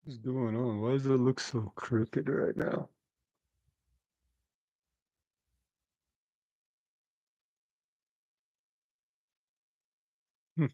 What's going on? Why does it look so crooked right now? Hmm.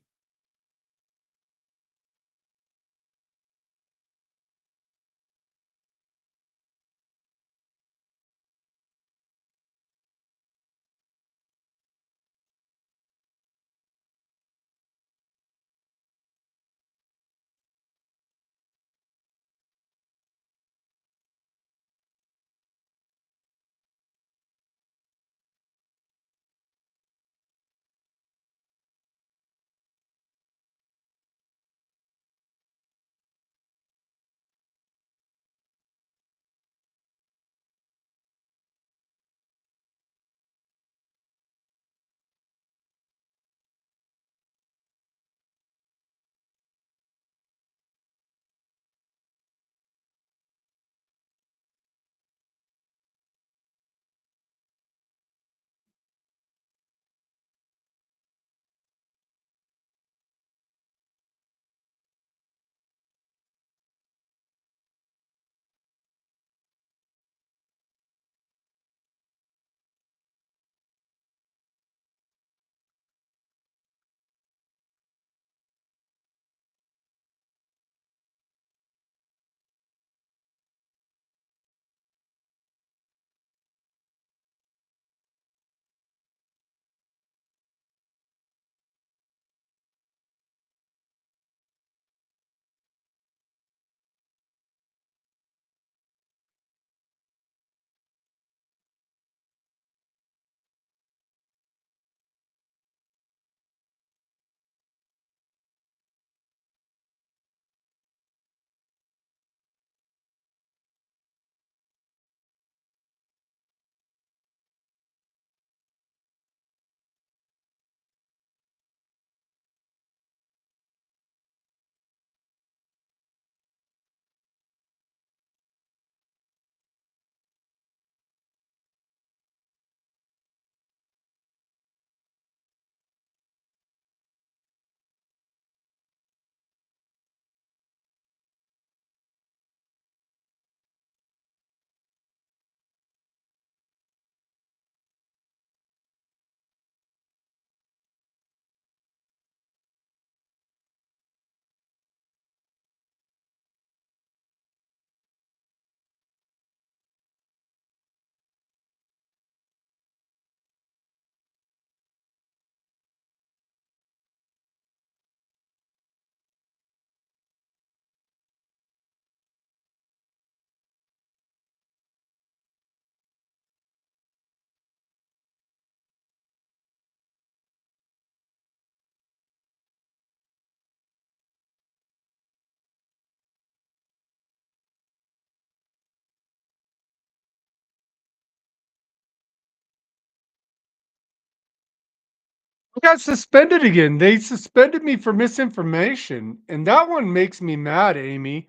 I got suspended again. They suspended me for misinformation, and that one makes me mad, Amy.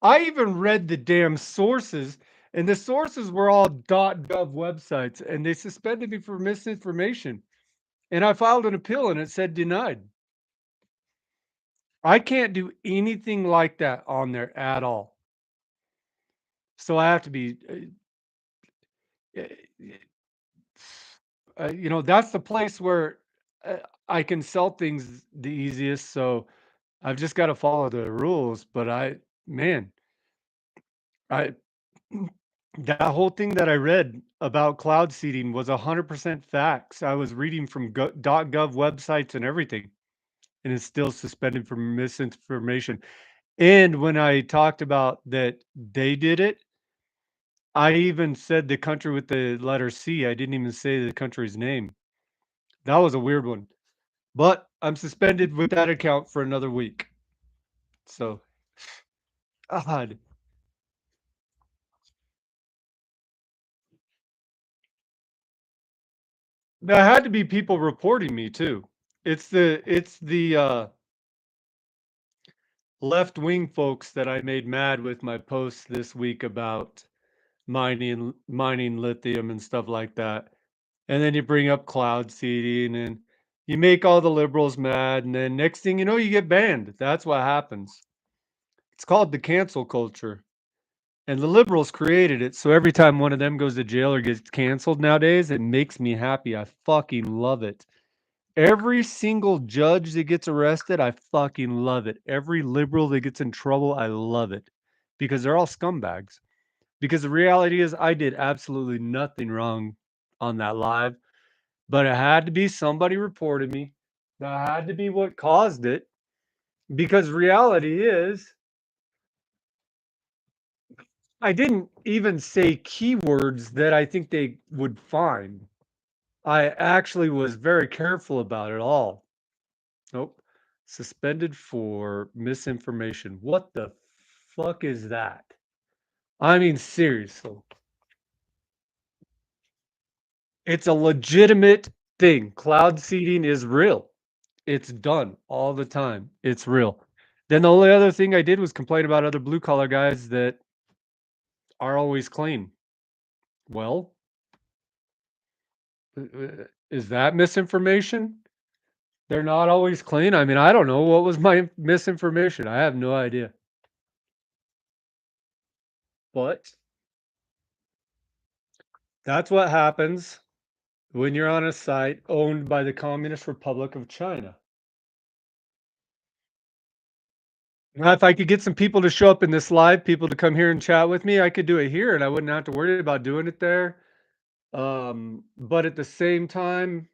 I even read the damn sources, and the sources were all .gov websites, and they suspended me for misinformation. And I filed an appeal, and it said denied. I can't do anything like that on there at all. So I have to be, uh, that's the place where uh, I can sell things the easiest. So I've just got to follow the rules. But man, I that whole thing that I read about cloud seeding was 100% facts. I was reading from .gov websites and everything, and it's still suspended for misinformation. And when I talked about that they did it, I even said the country with the letter C. I didn't even say the country's name. That was a weird one. But I'm suspended with that account for another week. So, God, there had to be people reporting me too. It's the left wing folks that I made mad with my posts this week about mining lithium and stuff like that. And then you bring up cloud seeding and you make all the liberals mad, and then next thing you know, you get banned. That's what happens. It's called the cancel culture, and the liberals created it, so every time one of them goes to jail or gets canceled nowadays, it makes me happy. I fucking love it. Every single judge that gets arrested, I fucking love it. Every liberal that gets in trouble, I love it because they're all scumbags. Because the reality is, I did absolutely nothing wrong on that live, but it had to be somebody reported me. That had to be what caused it. Because reality is, I didn't even say keywords that I think they would find. I actually was very careful about it all. Nope. Suspended for misinformation. What the fuck is that? I mean, seriously. It's a legitimate thing. Cloud seeding is real. It's done all the time. It's real. Then the only other thing I did was complain about other blue collar guys that are always clean. Well, is that misinformation? They're not always clean. I mean, I don't know. What was my misinformation? I have no idea. But that's what happens when you're on a site owned by the Communist Republic of China. Now, if I could get some people to show up in this live, people to come here and chat with me, I could do it here and I wouldn't have to worry about doing it there. But at the same time,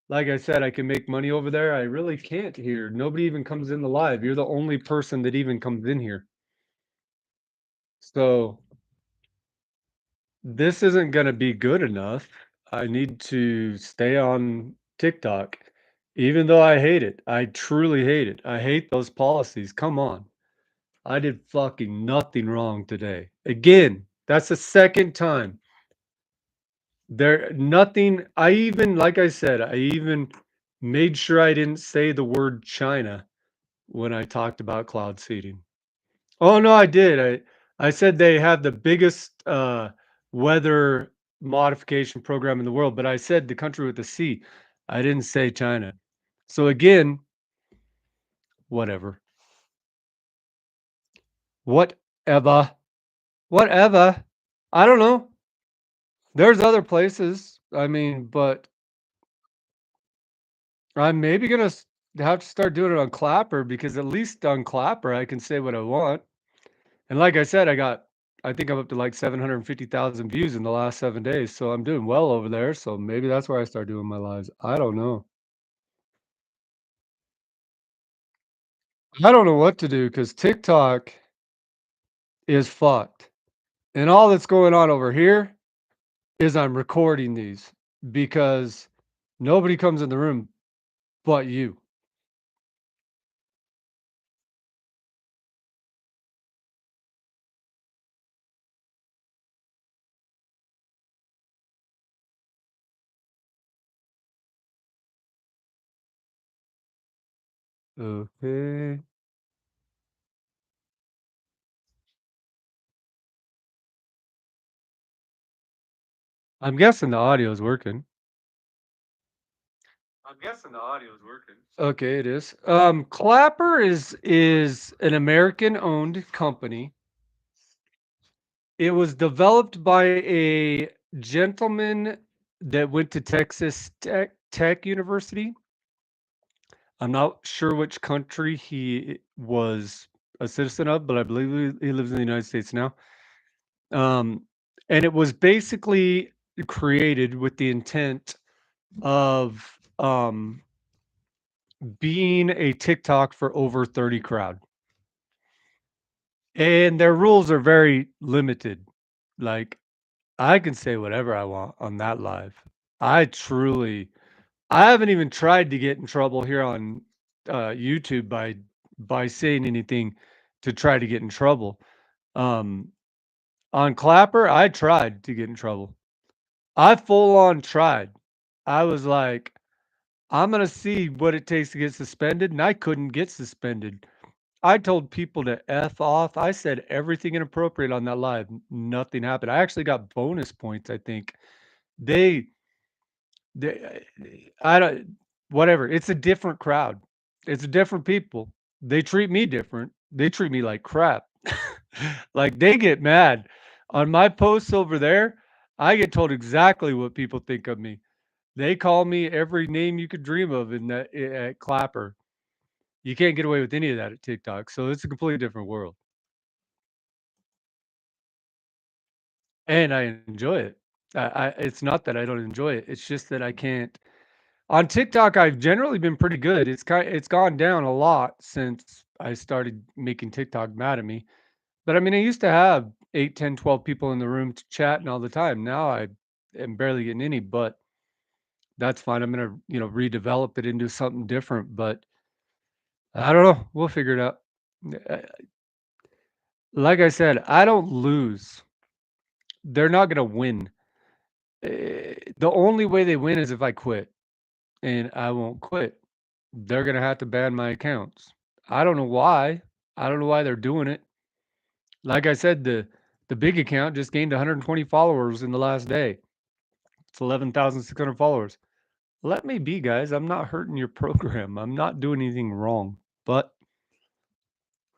like I said, I can make money over there. I really can't here. Nobody even comes in the live. You're the only person that even comes in here. So this isn't going to be good enough. I need to stay on TikTok, even though I hate it. I truly hate it. I hate those policies. Come on. I did fucking nothing wrong today. Again, that's the second time. There nothing I even like I said, I even made sure I didn't say the word China when I talked about cloud seeding. Oh no, I did. I said they have the biggest weather modification program in the world, but I said the country with the C. I didn't say China. So again, whatever. Whatever. Whatever. I don't know. There's other places. I mean, but I'm maybe gonna have to start doing it on Clapper because at least on Clapper I can say what I want. And like I said, I think I'm up to like 750,000 views in the last 7 days. So I'm doing well over there. So maybe that's where I start doing my lives. I don't know. I don't know what to do because TikTok is fucked. And all that's going on over here is I'm recording these because nobody comes in the room but you. Okay. I'm guessing the audio is working. I'm guessing the audio is working. Okay, it is. Clapper is an American-owned company. It was developed by a gentleman that went to Texas Tech University. I'm not sure which country he was a citizen of, but I believe he lives in the United States now. Um, and it was basically created with the intent of being a TikTok for over 30 crowd. And their rules are very limited. Like I can say whatever I want on that live. I truly I haven't even tried to get in trouble here on YouTube by saying anything to try to get in trouble. Um on Clapper, I tried to get in trouble. I full on tried. I was like, I'm gonna see what it takes to get suspended, and I couldn't get suspended. I told people to F off. I said everything inappropriate on that live. Nothing happened. I actually got bonus points, I think. They they I don't whatever. It's a different crowd. It's different people. They treat me different. They treat me like crap. Like, they get mad. On my posts over there, I get told exactly what people think of me. They call me every name you could dream of in that at Clapper. You can't get away with any of that at TikTok, so it's a completely different world, and I enjoy it. I it's not that I don't enjoy it, it's just that I can't. On TikTok, I've generally been pretty good. It's gone down a lot since I started making TikTok mad at me. But I mean, I used to have 8, 10, 12 people in the room chatting all the time. Now I am barely getting any, but that's fine. I'm gonna, redevelop it into something different. But I don't know. We'll figure it out. Uh, Like I said, I don't lose. They're not gonna win. The only way they win is if I quit, and I won't quit. They're gonna have to ban my accounts. I don't know why. I don't know why they're doing it. Like I said, the big account just gained 120 followers in the last day. It's 11,600 followers. Let me be, guys. I'm not hurting your program. I'm not doing anything wrong, but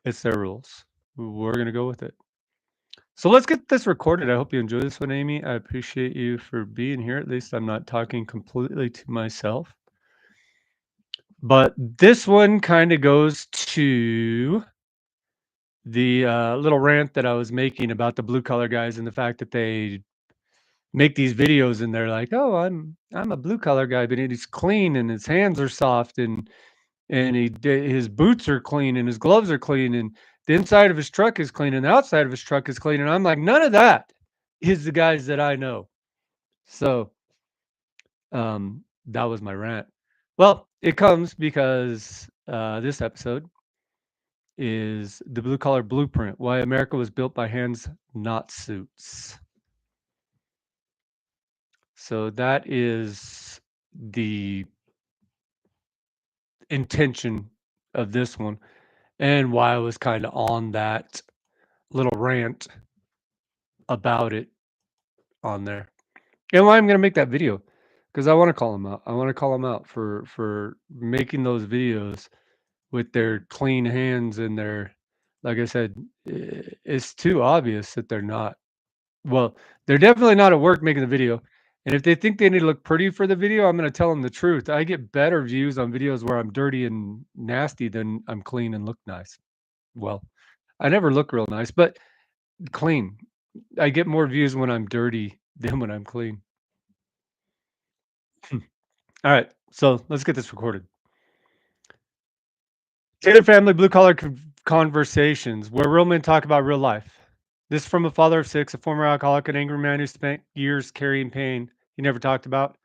it's their rules. We're gonna go with it. So let's get this recorded. I hope you enjoy this one, Amy. I appreciate you for being here. At least I'm not talking completely to myself. But this one kind of goes to the little rant that I was making about the blue collar guys and the fact that they make these videos and they're like, "Oh, I'm a blue collar guy, but he's clean and his hands are soft and his boots are clean and his gloves are clean and the inside of his truck is clean and the outside of his truck is clean." And I'm like, none of that is the guys that I know. So that was my rant. Well, it comes because this episode is the blue collar blueprint: why America was built by hands, not suits. So that is the intention of this one and why I was kind of on that little rant about it on there. And why I'm going to make that video because I want to call them out. I want to call them out for making those videos with their clean hands and their, like I said, it's too obvious that they're not. Well, they're definitely not at work making the video. And if they think they need to look pretty for the video, I'm going to tell them the truth. I get better views on videos where I'm dirty and nasty than I'm clean and look nice. Well, I never look real nice, but clean. I get more views when I'm dirty than when I'm clean. All right, so let's get this recorded. Taylor Family Blue Collar Conversations, where real men talk about real life. This is from a father of 6, a former alcoholic, an angry man who spent years carrying pain he never talked about.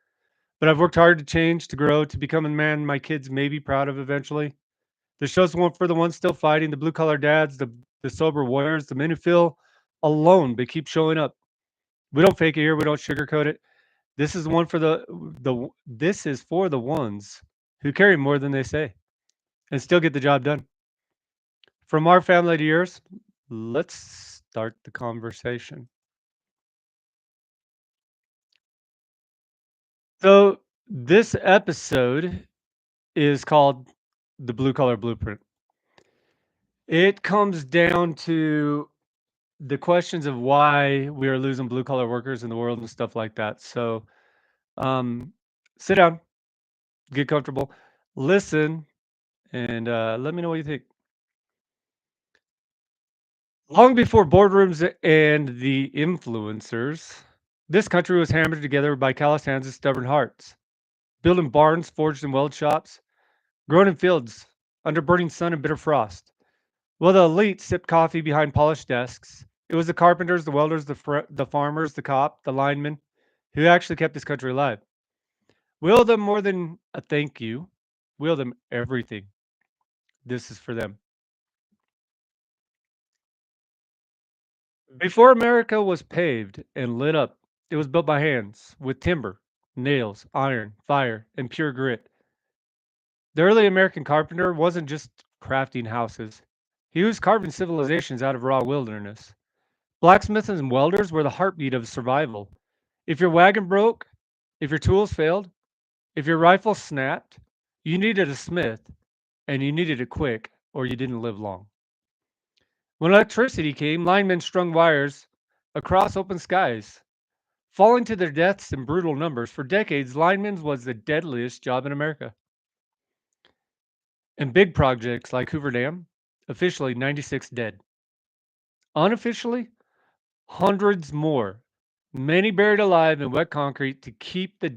But I've worked hard to change, to grow, to become a man my kids may be proud of eventually. The show's one for the ones still fighting, the blue collar dads, the sober warriors, the men who feel alone but keep showing up. We don't fake it here, we don't sugarcoat it. This is one for this is for the ones who carry more than they say and still get the job done. From our family to yours, let's start the conversation. So, this episode is called The Blue Collar Blueprint. It comes down to the questions of why we are losing blue collar workers in the world and stuff like that. So, um, sit down, get comfortable, listen, and let me know what you think. Long before boardrooms and the influencers, this country was hammered together by callous hands and stubborn hearts. Built in barns, forged in weld shops, grown in fields under burning sun and bitter frost. While the elite sipped coffee behind polished desks, it was the carpenters, the welders, the farmers, the cop, the linemen who actually kept this country alive. We owe them more than a thank you. We owe them everything. This is for them. Before America was paved and lit up, it was built by hands with timber, nails, iron, fire, and pure grit. The early American carpenter wasn't just crafting houses, he was carving civilizations out of raw wilderness. Blacksmiths and welders were the heartbeat of survival. If your wagon broke, if your tools failed, if your rifle snapped, you needed a smith, and you needed it quick, or you didn't live long. When electricity came, linemen strung wires across open skies, falling to their deaths in brutal numbers. For decades, linemen was the deadliest job in America. And big projects like Hoover Dam, officially 96 dead. Unofficially, hundreds more, many buried alive in wet concrete to keep the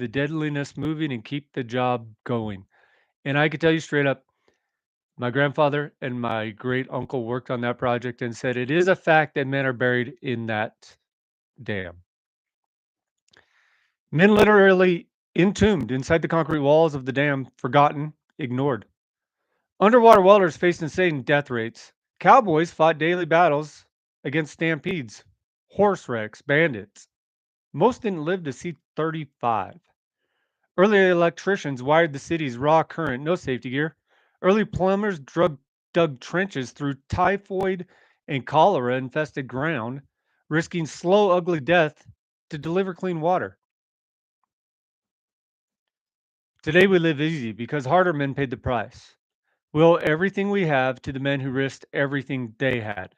deadliness moving and keep the job going. And I could tell you straight up, my grandfather and my great uncle worked on that project and said it is a fact that men are buried in that dam. Men literally entombed inside the concrete walls of the dam, forgotten, ignored. Underwater welders faced insane death rates. Cowboys fought daily battles against stampedes, horse wrecks, bandits. Most didn't live to see 35. Early electricians wired the city's raw current, no safety gear. Early plumbers dug trenches through typhoid and cholera infested ground, risking slow, ugly death to deliver clean water. Today we live easy because harder men paid the price. We owe everything we have to the men who risked everything they had.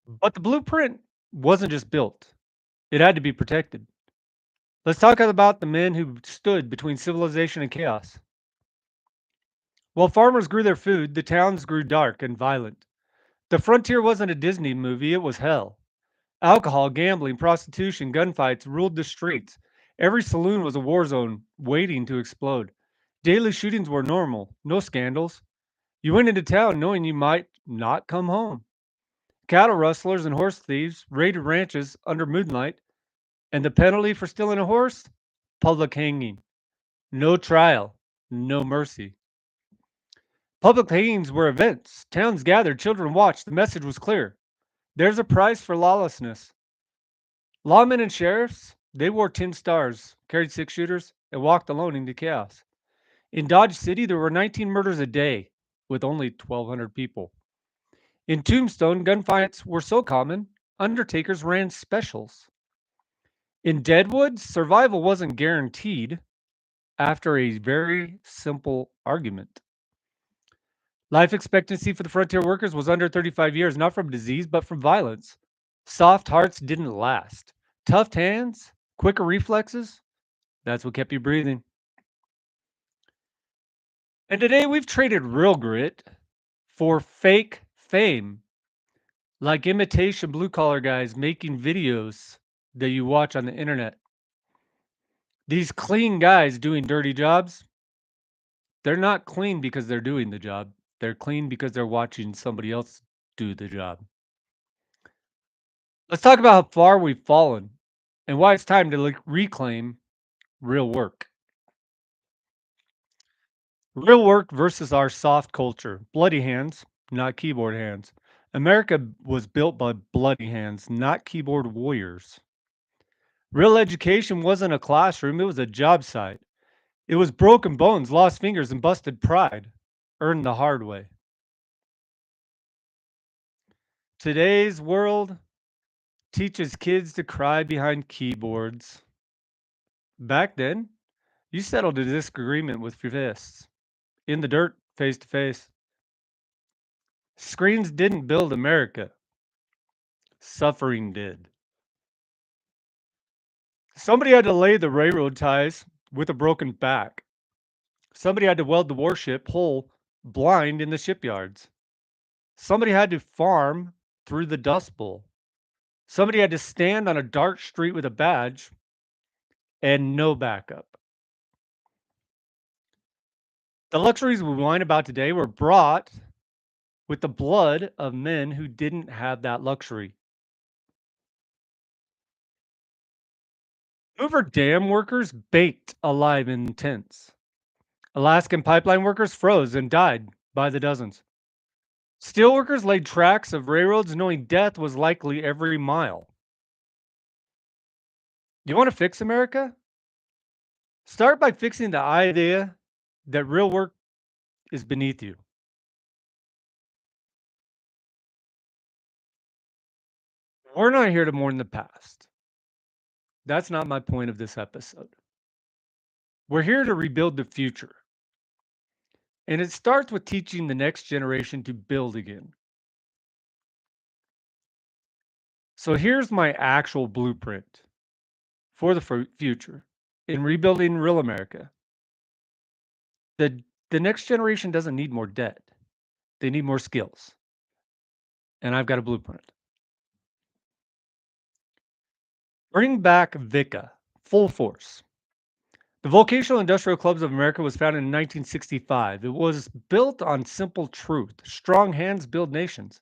But the blueprint wasn't just built, it had to be protected. Let's talk about the men who stood between civilization and chaos. While farmers grew their food, the towns grew dark and violent. The frontier wasn't a Disney movie, it was hell. Alcohol, gambling, prostitution, gunfights ruled the streets. Every saloon was a war zone waiting to explode. Daily shootings were normal, no scandals. You went into town knowing you might not come home. Cattle rustlers and horse thieves raided ranches under moonlight, and the penalty for stealing a horse? Public hanging. No trial, no mercy. Public hangings were events. Towns gathered, children watched. The message was clear. There's a price for lawlessness. Lawmen and sheriffs, they wore tin stars, carried six shooters, and walked alone into chaos. In Dodge City, there were 19 murders a day with only 1,200 people. In Tombstone, gunfights were so common, undertakers ran specials. In Deadwood, survival wasn't guaranteed after a very simple argument. Life expectancy for the frontier workers was under 35 years, not from disease, but from violence. Soft hearts didn't last. Tough hands, quicker reflexes, that's what kept you breathing. And today we've traded real grit for fake fame, like imitation blue collar guys making videos that you watch on the internet. These clean guys doing dirty jobs, they're not clean because they're doing the job. They're clean because they're watching somebody else do the job. Let's talk about how far we've fallen and why it's time to reclaim real work. Real work versus our soft culture. Bloody hands, not keyboard hands. America was built by bloody hands, not keyboard warriors. Real education wasn't a classroom, it was a job site. It was broken bones, lost fingers, and busted pride, earned the hard way. Today's world teaches kids to cry behind keyboards. Back then, you settled a disagreement with your fists, in the dirt, face to face. Screens didn't build America, suffering did. Somebody had to lay the railroad ties with a broken back. Somebody had to weld the warship whole, blind in the shipyards. Somebody had to farm through the Dust Bowl. Somebody had to stand on a dark street with a badge and no backup. The luxuries we whine about today were brought with the blood of men who didn't have that luxury. Hoover Dam workers baked alive in tents. Alaskan pipeline workers froze and died by the dozens. Steelworkers laid tracks of railroads knowing death was likely every mile. You want to fix America? Start by fixing the idea that real work is beneath you. We're not here to mourn the past. That's not my point of this episode. We're here to rebuild the future. And it starts with teaching the next generation to build again. So here's my actual blueprint for the future in rebuilding real America. The next generation doesn't need more debt. They need more skills. And I've got a blueprint. Bring back VICA, full force. The Vocational Industrial Clubs of America was founded in 1965. It was built on simple truth. Strong hands build nations.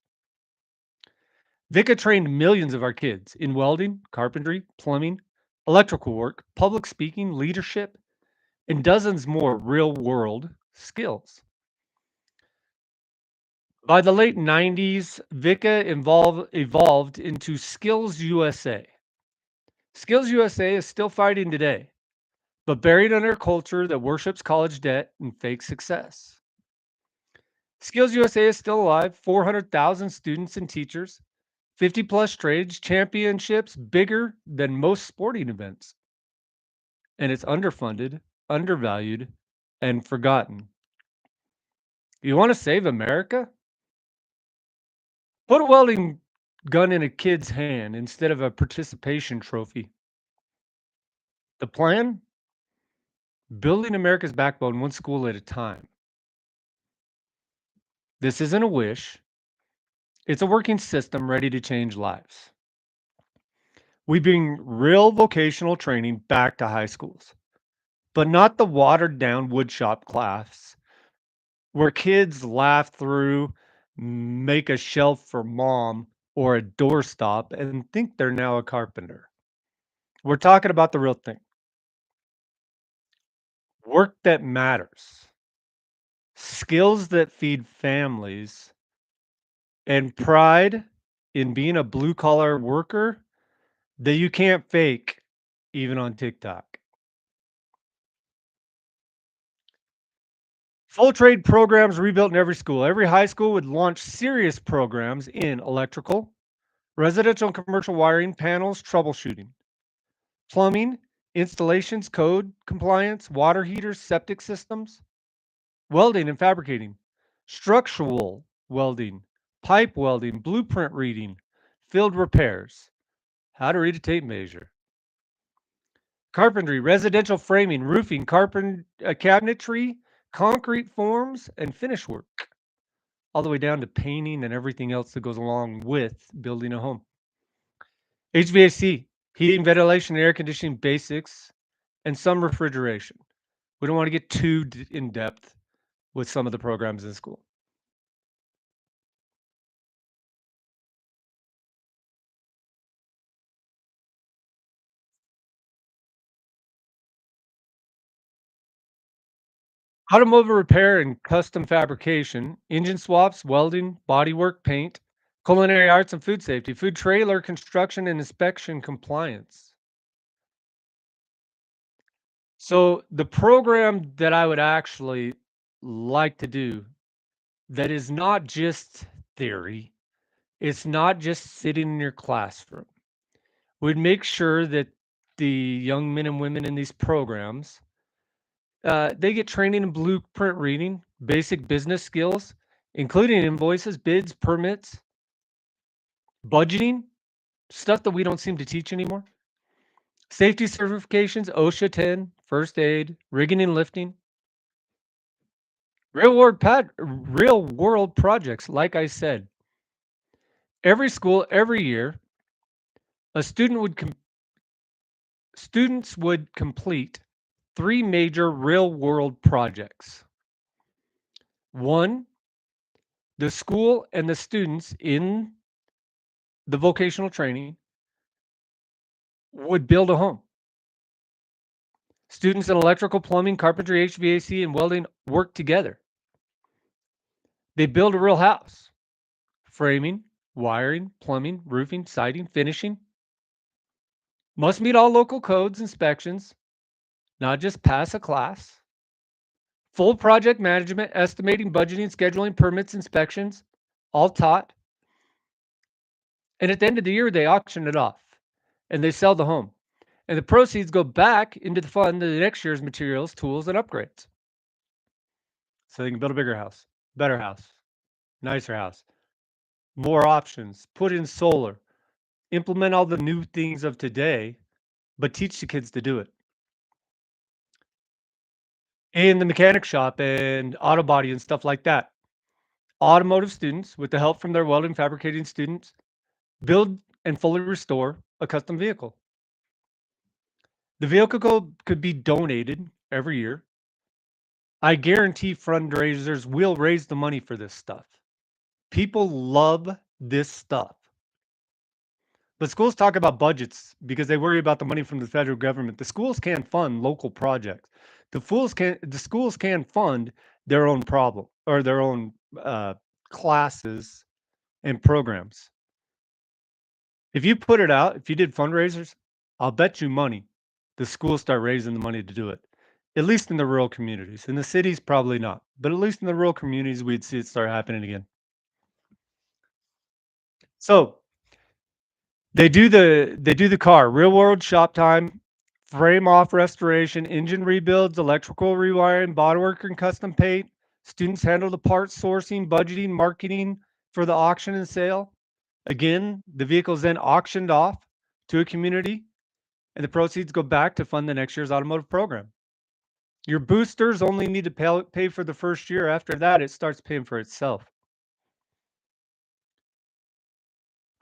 VICA trained millions of our kids in welding, carpentry, plumbing, electrical work, public speaking, leadership, and dozens more real world skills. By the late 90s, VICA evolved into Skills USA. Skills USA is still fighting today, but buried under a culture that worships college debt and fake success. Skills USA is still alive, 400,000 students and teachers, 50 plus trades, championships bigger than most sporting events. And it's underfunded, undervalued, and forgotten. You want to save America? Put a welding gun in a kid's hand instead of a participation trophy. The plan? Building America's backbone one school at a time. This isn't a wish. It's a working system ready to change lives. We bring real vocational training back to high schools, but not the watered down woodshop class where kids laugh through, make a shelf for mom or a doorstop, and think they're now a carpenter. We're talking about the real thing, work that matters, skills that feed families, and pride in being a blue collar worker that you can't fake even on TikTok. Full trade programs rebuilt in every school. Every high school would launch serious programs in electrical, residential and commercial wiring, panels, troubleshooting, plumbing, installations, code compliance, water heaters, septic systems, welding and fabricating, structural welding, pipe welding, blueprint reading, field repairs, how to read a tape measure, carpentry, residential framing, roofing, cabinetry, concrete forms, and finish work, all the way down to painting and everything else that goes along with building a home. HVAC, heating, ventilation, air conditioning basics, and some refrigeration. We don't want to get too in depth with some of the programs in school. Automotive repair and custom fabrication, engine swaps, welding, bodywork, paint, culinary arts and food safety, food trailer construction and inspection compliance. So the program that I would actually like to do that is not just theory, it's not just sitting in your classroom. We'd make sure that the young men and women in these programs, they get training in blueprint reading, basic business skills, including invoices, bids, permits, budgeting, stuff that we don't seem to teach anymore. Safety certifications, OSHA 10, first aid, rigging and lifting. Real world projects, like I said. Every school, every year, a students would complete 3 major real world projects. One, the school and the students in the vocational training would build a home. Students in electrical, plumbing, carpentry, HVAC, and welding work together. They build a real house. Framing, wiring, plumbing, roofing, siding, finishing. Must meet all local codes, inspections, not just pass a class. Full project management, estimating, budgeting, scheduling, permits, inspections, all taught. And at the end of the year, they auction it off and they sell the home. And the proceeds go back into the fund of the next year's materials, tools, and upgrades. so they can build a bigger house, better house, nicer house, more options, put in solar, implement all the new things of today, but teach the kids to do it. In the mechanic shop and auto body and stuff like that. Automotive students, with the help from their welding fabricating students, build and fully restore a custom vehicle. The vehicle could be donated every year. I guarantee fundraisers will raise the money for this stuff. People love this stuff. But schools talk about budgets because they worry about the money from the federal government. The schools can't fund local projects. The schools can fund their own problem or their own classes and programs. If you put it out, if you did fundraisers, I'll bet you money the schools start raising the money to do it. At least in the rural communities. In the cities, probably not. But at least in the rural communities, we'd see it start happening again. So they do the car, real world shop time, frame off restoration, engine rebuilds, electrical rewiring, bodywork and custom paint. Students handle the parts sourcing, budgeting, marketing for the auction and sale. Again, the vehicle is then auctioned off to a community, and the proceeds go back to fund the next year's automotive program. Your boosters only need to pay for the first year. After that, it starts paying for itself.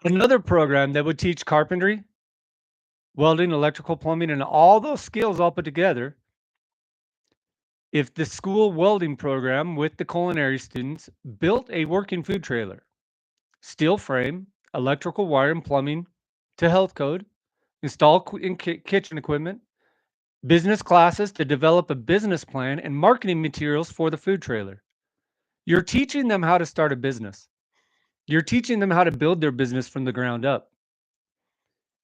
Another program that would teach carpentry, welding, electrical, plumbing, and all those skills all put together. If the school welding program with the culinary students built a working food trailer, steel frame, electrical wire and plumbing to health code, install kitchen equipment, business classes to develop a business plan and marketing materials for the food trailer. You're teaching them how to start a business. You're teaching them how to build their business from the ground up.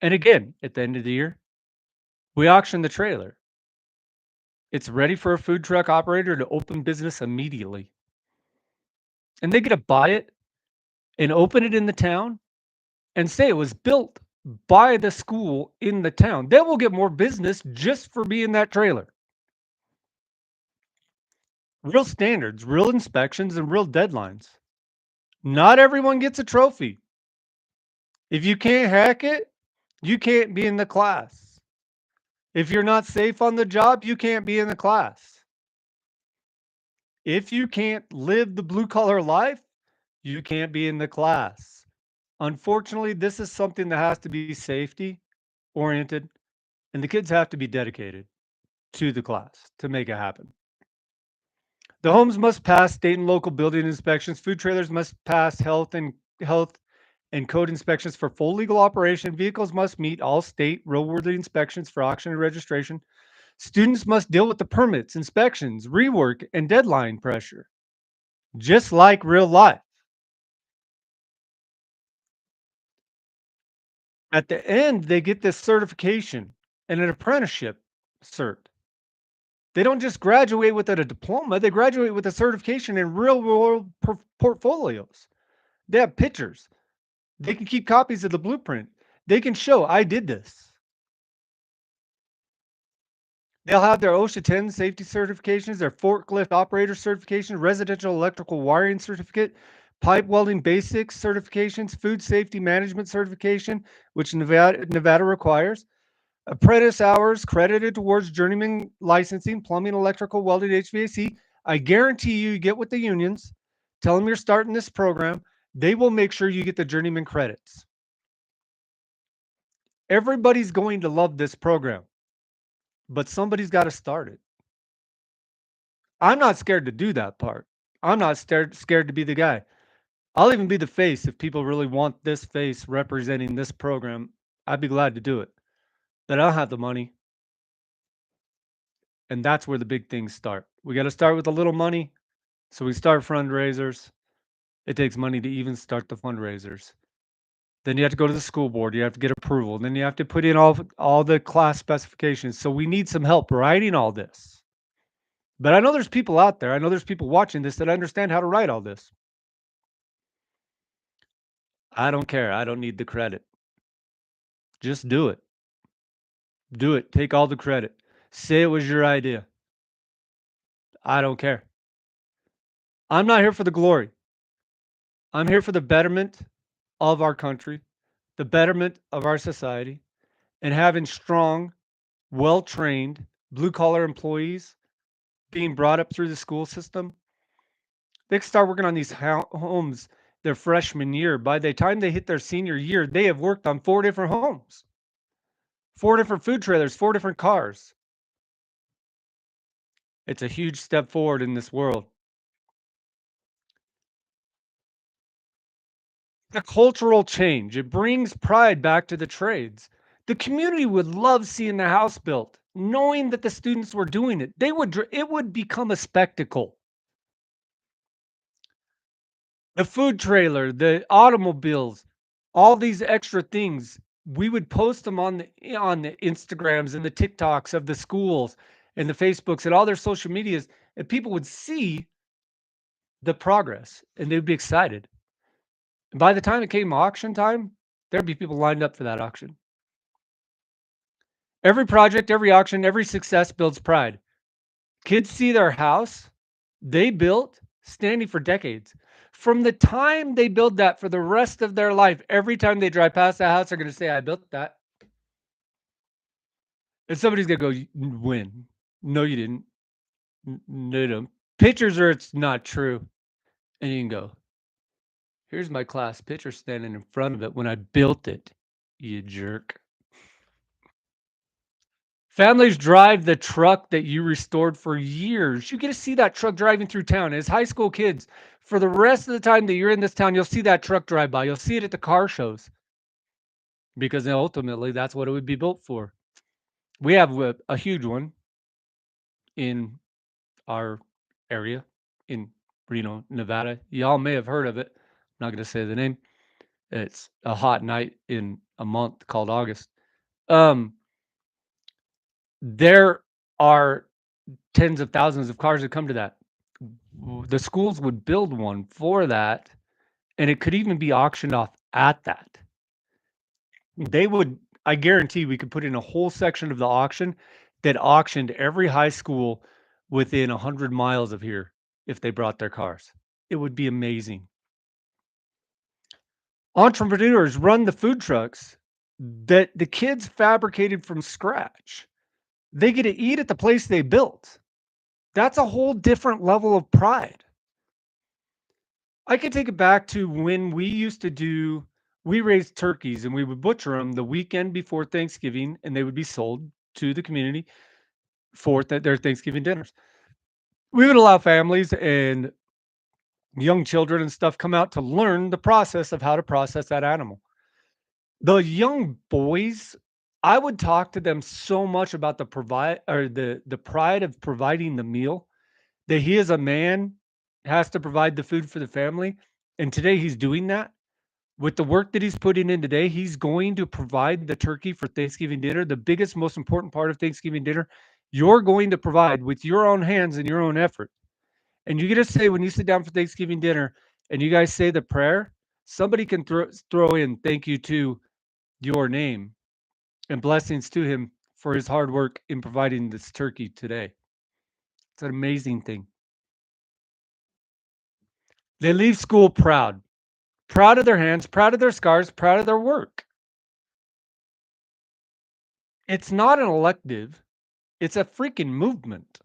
And again, at the end of the year, we auction the trailer. It's ready for a food truck operator to open business immediately. And they get to buy it and open it in the town and say it was built by the school in the town. They will get more business just for being that trailer. Real standards, real inspections, and real deadlines. Not everyone gets a trophy. If you can't hack it, you can't be in the class. If you're not safe on the job, you can't be in the class. If you can't live the blue collar life, you can't be in the class. Unfortunately, this is something that has to be safety oriented, and the kids have to be dedicated to the class to make it happen. The homes must pass state and local building inspections. Food trailers must pass health and code inspections for full legal operation. Vehicles must meet all state roadworthy inspections for auction and registration. Students must deal with the permits, inspections, rework, and deadline pressure, just like real life. At the end, they get this certification and an apprenticeship cert. They don't just graduate with a diploma, they graduate with a certification in real world portfolios. They have pictures. They can keep copies of the blueprint. They can show I did this. They'll have their OSHA 10 safety certifications, their forklift operator certification, residential electrical wiring certificate, pipe welding basics certifications, food safety management certification, which Nevada requires, apprentice hours credited towards journeyman licensing, plumbing, electrical, welding, HVAC. I guarantee you get with the unions, tell them you're starting this program. They will make sure you get the journeyman credits. Everybody's going to love this program, but somebody's got to start it. I'm not scared to do that part. I'm not scared to be the guy. I'll even be the face if people really want this face representing this program. I'd be glad to do it. But I don't have the money. And that's where the big things start. We got to start with a little money. So we start fundraisers. It takes money to even start the fundraisers. Then you have to go to the school board. You have to get approval. Then you have to put in all the class specifications. So we need some help writing all this. But I know there's people out there. I know there's people watching this that understand how to write all this. I don't care. I don't need the credit. Just do it. Do it. Take all the credit. Say it was your idea. I don't care. I'm not here for the glory. I'm here for the betterment of our country, the betterment of our society, and having strong, well trained, blue collar employees being brought up through the school system. They can start working on these homes their freshman year. By the time they hit their senior year, they have worked on 4 different homes, 4 different food trailers, 4 different cars. It's a huge step forward in this world. The cultural change, it brings pride back to the trades. The community would love seeing the house built, knowing that the students were doing it. It would become a spectacle. The food trailer, the automobiles, all these extra things, we would post them on the Instagrams and the TikToks of the schools and the Facebooks and all their social medias, and people would see the progress and they'd be excited. And by the time it came auction time, there'd be people lined up for that auction. Every project, every auction, every success builds pride. Kids see their house they built standing for decades. From the time they build that for the rest of their life, every time they drive past the house, they're going to say, I built that. And somebody's going to go, when? No, you didn't. No, you don't. Pictures or it's not true. And you can go, here's my class picture standing in front of it when I built it, you jerk. Families drive the truck that you restored for years. You get to see that truck driving through town. As high school kids, for the rest of the time that you're in this town, you'll see that truck drive by. You'll see it at the car shows because ultimately that's what it would be built for. We have a huge one in our area in Reno, Nevada. Y'all may have heard of it. I'm not going to say the name. It's a hot night in a month called August. Um, there are tens of thousands of cars that come to that. The schools would build one for that, and it could even be auctioned off at that. They would, I guarantee we could put in a whole section of the auction that auctioned every high school within 100 miles of here if they brought their cars. It would be amazing. Entrepreneurs run the food trucks that the kids fabricated from scratch. They get to eat at the place they built. That's a whole different level of pride. I could take it back to when we raised turkeys and we would butcher them the weekend before Thanksgiving and they would be sold to the community for their Thanksgiving dinners. We would allow families and young children and stuff come out to learn the process of how to process that animal. The young boys, I would talk to them so much about the pride of providing the meal that he as a man has to provide the food for the family. And today he's doing that. With the work that he's putting in today, he's going to provide the turkey for Thanksgiving dinner. The biggest, most important part of Thanksgiving dinner, you're going to provide with your own hands and your own effort. And you get to say when you sit down for Thanksgiving dinner and you guys say the prayer, somebody can throw in thank you to your name and blessings to him for his hard work in providing this turkey today. It's an amazing thing. They leave school proud, proud of their hands, proud of their scars, proud of their work. It's not an elective, it's a freaking movement.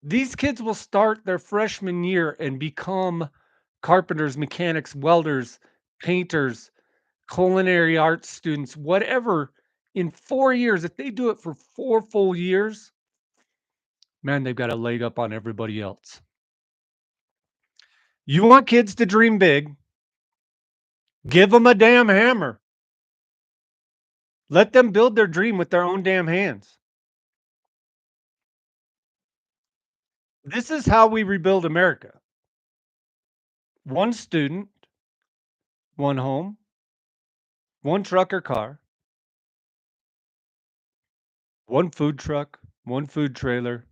These kids will start their freshman year and become carpenters, mechanics, welders, painters, culinary arts students, whatever, in 4 years. If they do it for 4 full years, man, they've got a leg up on everybody else. You want kids to dream big, give them a damn hammer. Let them build their dream with their own damn hands. This is how we rebuild America. One student, one home, one truck or car, one food truck, one food trailer,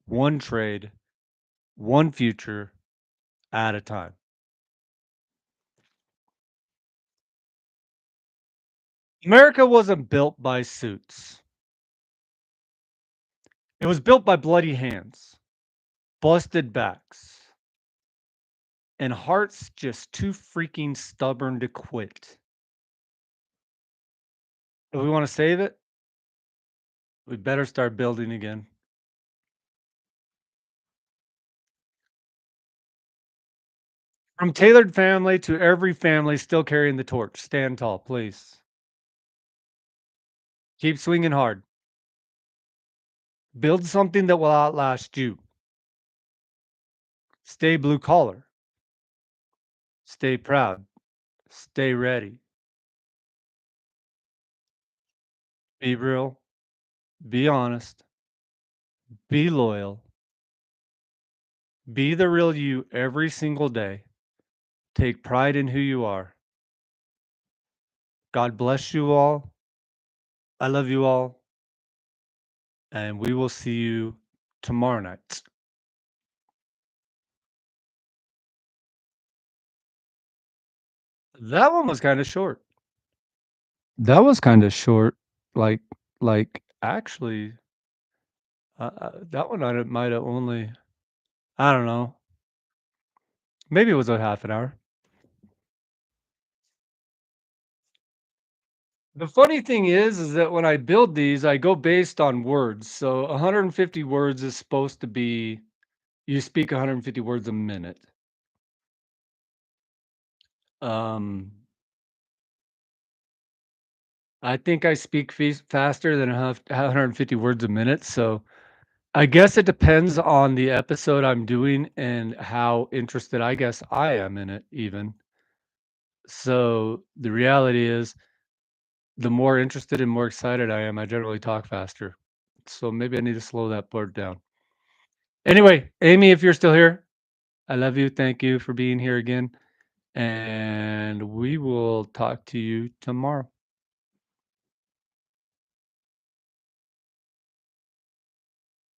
one trade, one future at a time. America wasn't built by suits. It was built by bloody hands, busted backs, and hearts just too freaking stubborn to quit. If we want to save it, we better start building again. From tailored family to every family still carrying the torch. Stand tall, please. Keep swinging hard. Build something that will outlast you. Stay blue collar. Stay proud. Stay ready. Be real. Be honest. Be loyal. Be the real you every single day. Take pride in who you are. God bless you all. I love you all. And we will see you tomorrow night. That one was kind of short. That was kind of short. Like, actually, that one I might have only, I don't know, maybe it was a half an hour. The funny thing is that when I build these, I go based on words. So 150 words is supposed to be, you speak 150 words a minute. Um, I think I speak faster than 150 words a minute. So I guess it depends on the episode I'm doing and how interested I guess I am in it, even. So the reality is, the more interested and more excited I am, I generally talk faster. So maybe I need to slow that part down. Anyway, Amy, if you're still here, I love you. Thank you for being here again. And we will talk to you tomorrow.